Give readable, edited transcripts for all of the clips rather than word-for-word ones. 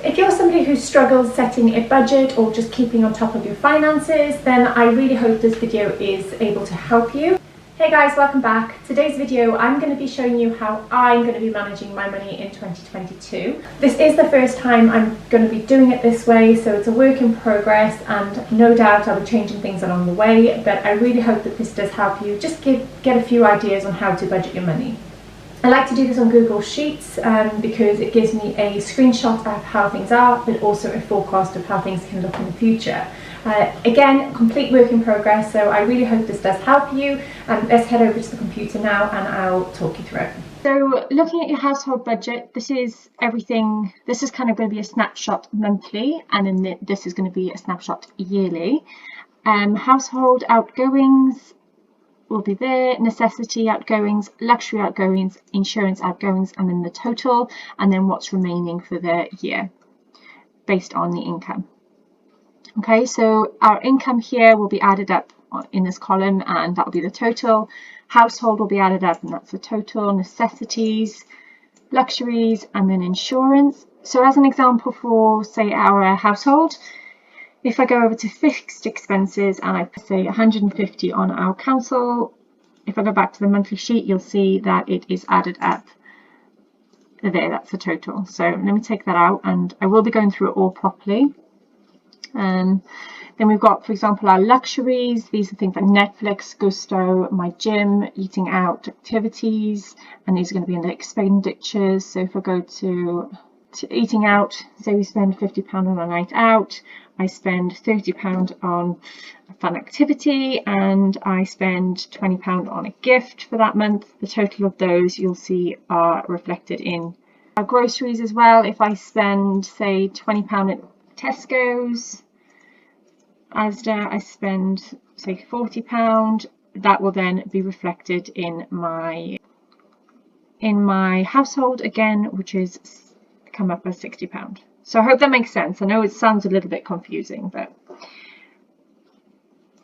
If you're somebody who struggles setting a budget or just keeping on top of your finances, then I really hope this video is able to help you. Hey guys, welcome back. Today's video I'm going to be showing you how I'm going to be managing my money in 2022. This is the first time I'm going to be doing it this way, so it's a work in progress and no doubt I'll be changing things along the way, but I really hope that this does help you just get a few ideas on how to budget your money. I like to do this on Google Sheets because it gives me a screenshot of how things are, but also a forecast of how things can look in the future. Again, complete work in progress, so I really hope this does help you. Let's head over to the computer now and I'll talk you through it. So looking at your household budget, this is everything. This is kind of going to be a snapshot monthly, and then this is going to be a snapshot yearly. Household outgoings will be there, necessity outgoings, luxury outgoings, insurance outgoings, and then the total, and then what's remaining for the year based on the income. Okay, so our income here will be added up in this column, and that will be the total. Household will be added up, and that's the total. Necessities, luxuries, and then insurance. So as an example for, say, our household, if I go over to fixed expenses and I say 150 on our council, if I go back to the monthly sheet, you'll see that it is added up there. That's the total. So let me take that out, and I will be going through it all properly. Then we've got, for example, our luxuries. These are things like Netflix, Gusto, my gym, eating out, activities, and these are going to be in the expenditures. So if I go to eating out, say we spend £50 on a night out, I spend £30 on a fun activity, and I spend £20 on a gift for that month. The total of those you'll see are reflected in our groceries as well. If I spend, say, £20 at Tesco's, Asda, I spend, say, £40, that will then be reflected in my household again, which is come up as £60. So I hope that makes sense. I know it sounds a little bit confusing, but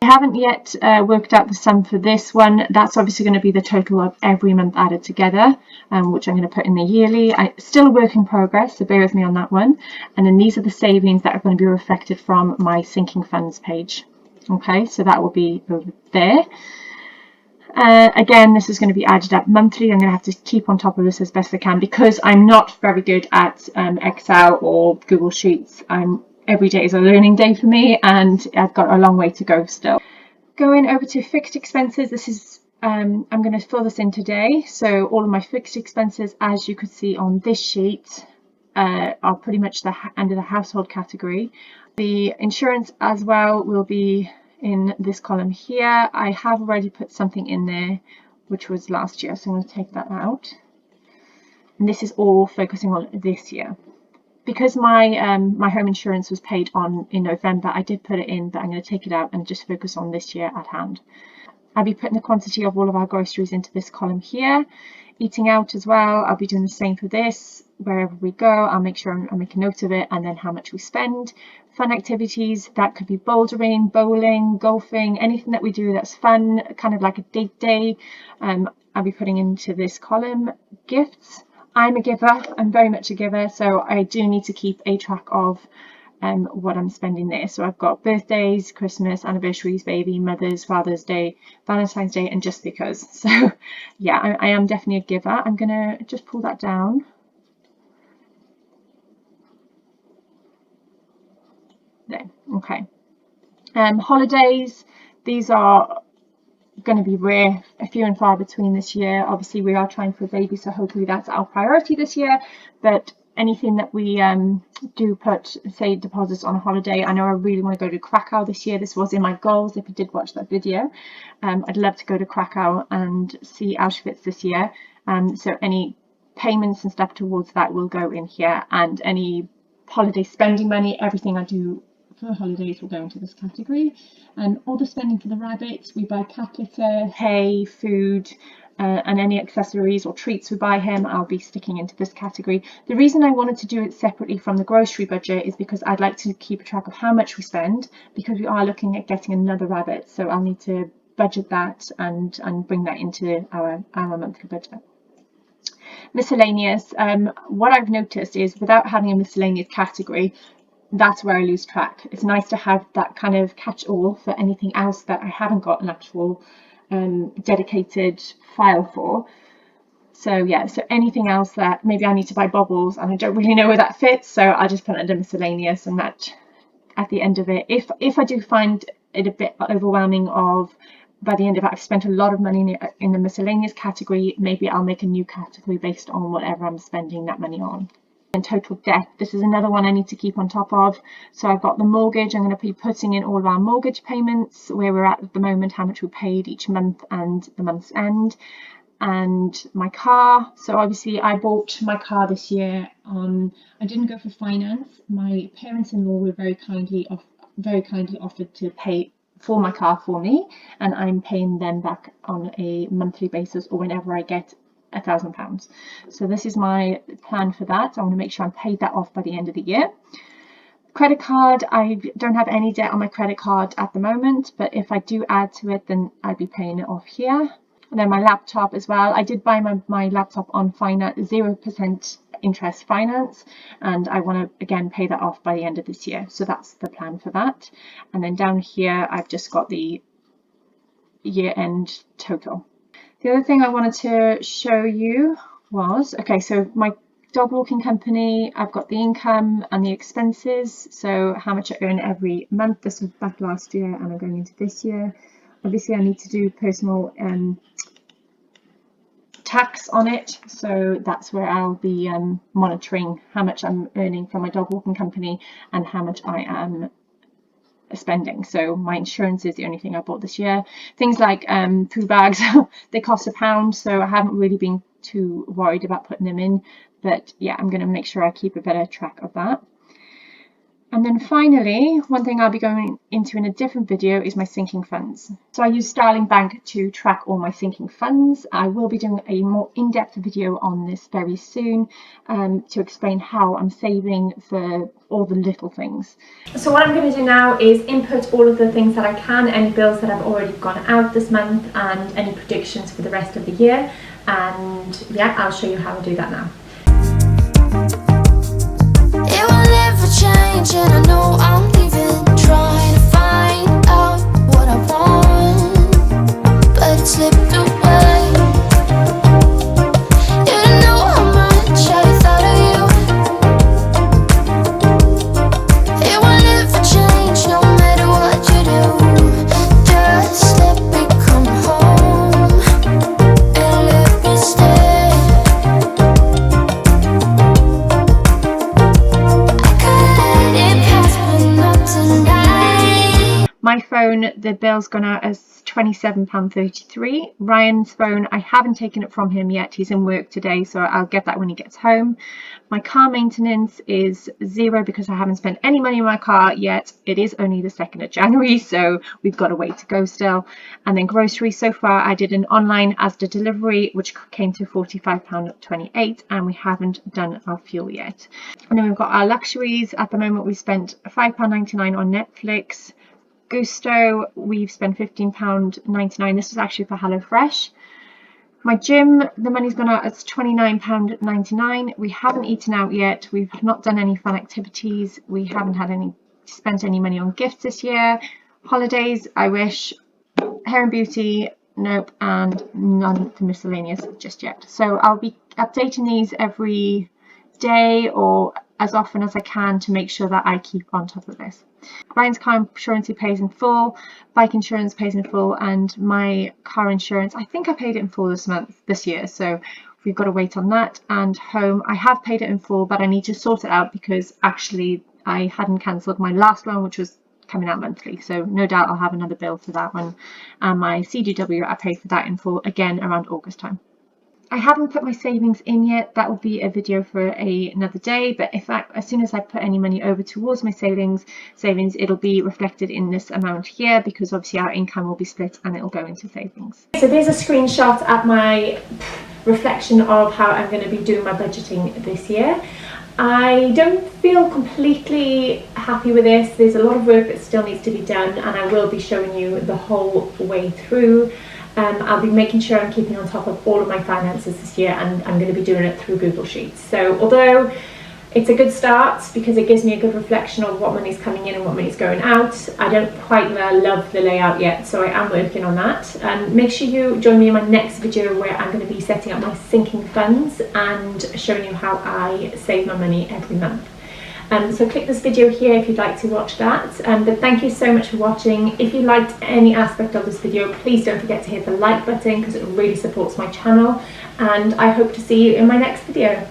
I haven't yet worked out the sum for this one. That's obviously going to be the total of every month added together, which I'm going to put in the yearly. Still a work in progress, so bear with me on that one. And then these are the savings that are going to be reflected from my sinking funds page. Okay, so that will be over there. Again, this is going to be added up monthly. I'm going to have to keep on top of this as best I can because I'm not very good at Excel or Google Sheets. Every day is a learning day for me, and I've got a long way to go still. Going over to fixed expenses, this is I'm going to fill this in today. So all of my fixed expenses, as you could see on this sheet, are pretty much under the household category. The insurance as well will be in this column here. I have already put something in there which was last year, so I'm going to take that out, and this is all focusing on this year because my my home insurance was paid in November. I did put it in, but I'm going to take it out and just focus on this year at hand. I'll be putting the quantity of all of our groceries into this column here. Eating out as well, I'll be doing the same for this. Wherever we go, I'll make sure I make a note of it, and then how much we spend. Fun activities, that could be bouldering, bowling, golfing, anything that we do that's fun, kind of like a date day. I'll be putting into this column. Gifts, I'm a giver, I'm very much a giver, so I do need to keep a track of what I'm spending there. So I've got birthdays, Christmas, anniversaries, baby, Mother's, Father's Day, Valentine's Day, and just because. So yeah, I am definitely a giver. I'm gonna just pull that down. There, okay. Holidays, these are going to be rare, a few and far between this year. Obviously we are trying for a baby, so hopefully that's our priority this year, but anything that we do put, say, deposits on a holiday. I know I really want to go to Krakow this year. This was in my goals if you did watch that video. I'd love to go to Krakow and see Auschwitz this year, so any payments and stuff towards that will go in here, and any holiday spending money, everything I do for holidays will go into this category. And all the spending for the rabbits, we buy cat litter, hay, food, and any accessories or treats we buy him, I'll be sticking into this category. The reason I wanted to do it separately from the grocery budget is because I'd like to keep track of how much we spend, because we are looking at getting another rabbit, so I'll need to budget that and bring that into our monthly budget. Miscellaneous, what I've noticed is without having a miscellaneous category, that's where I lose track. It's nice to have that kind of catch-all for anything else that I haven't got an actual dedicated file for. So yeah, so anything else that maybe I need to buy bubbles and I don't really know where that fits, so I just put it under miscellaneous, and that at the end of it, if I do find it a bit overwhelming of by the end of it I've spent a lot of money in the miscellaneous category, maybe I'll make a new category based on whatever I'm spending that money on. And total debt, this is another one I need to keep on top of. So I've got the mortgage. I'm going to be putting in all of our mortgage payments, where we're at the moment, how much we paid each month and the month's end, and my car. So obviously I bought my car this year on, I didn't go for finance. My parents-in-law were very kindly offered to pay for my car for me, and I'm paying them back on a monthly basis or whenever I get £1,000. So this is my plan for that. I want to make sure I'm paid that off by the end of the year. Credit card, I don't have any debt on my credit card at the moment, but if I do add to it, then I'd be paying it off here. And then my laptop as well. I did buy my laptop on finance, 0% interest finance, and I want to again pay that off by the end of this year. So that's the plan for that. And then down here I've just got the year-end total. The other thing I wanted to show you was, okay, so my dog walking company, I've got the income and the expenses, so how much I earn every month. This was back last year and I'm going into this year. Obviously I need to do personal tax on it, so that's where I'll be monitoring how much I'm earning from my dog walking company and how much I am spending. So my insurance is the only thing I bought this year. Things like poo bags, they cost £1, so I haven't really been too worried about putting them in, but yeah, I'm going to make sure I keep a better track of that. And then finally, one thing I'll be going into in a different video is my sinking funds. So I use Starling Bank to track all my sinking funds. I will be doing a more in-depth video on this very soon to explain how I'm saving for all the little things. So what I'm going to do now is input all of the things that I can, any bills that have already gone out this month and any predictions for the rest of the year. And yeah, I'll show you how to do that now. Change, and I know I'm leaving, trying to find out what I want, but it slipped away. You don't know how much I thought of you. It will never change, no matter what you do. Just let me come home and let me stay. My phone, the bill's gone out as £27.33. Ryan's phone, I haven't taken it from him yet. He's in work today, so I'll get that when he gets home. My car maintenance is £0 because I haven't spent any money on my car yet. It is only the 2nd of January, so we've got a way to go still. And then groceries, so far I did an online Asda delivery, which came to £45.28, and we haven't done our fuel yet. And then we've got our luxuries. At the moment, we spent £5.99 on Netflix. Gusto, we've spent £15.99. This was actually for HelloFresh. My gym, the money's gone out as £29.99. We haven't eaten out yet. We've not done any fun activities. We haven't had spent any money on gifts this year. Holidays, I wish. Hair and beauty, nope, and none for miscellaneous just yet. So I'll be updating these every day or as often as I can to make sure that I keep on top of this. Ryan's car insurance he pays in full, bike insurance pays in full, and my car insurance, I think I paid it in full this year, so we've got to wait on that. And home, I have paid it in full, but I need to sort it out because actually I hadn't cancelled my last one, which was coming out monthly, so no doubt I'll have another bill for that one. And my CGW, I paid for that in full again around August time. I haven't put my savings in yet. That will be a video for another day, but as soon as I put any money over towards my savings, it'll be reflected in this amount here, because obviously our income will be split and it'll go into savings. So there's a screenshot at my reflection of how I'm going to be doing my budgeting this year. I don't feel completely happy with this. There's a lot of work that still needs to be done, and I will be showing you the whole way through. I'll be making sure I'm keeping on top of all of my finances this year, and I'm going to be doing it through Google Sheets. So although it's a good start because it gives me a good reflection of what money's coming in and what money's going out, I don't quite love the layout yet, so I am working on that. And make sure you join me in my next video where I'm going to be setting up my sinking funds and showing you how I save my money every month. So click this video here if you'd like to watch that. But thank you so much for watching. If you liked any aspect of this video, please don't forget to hit the like button because it really supports my channel. And I hope to see you in my next video.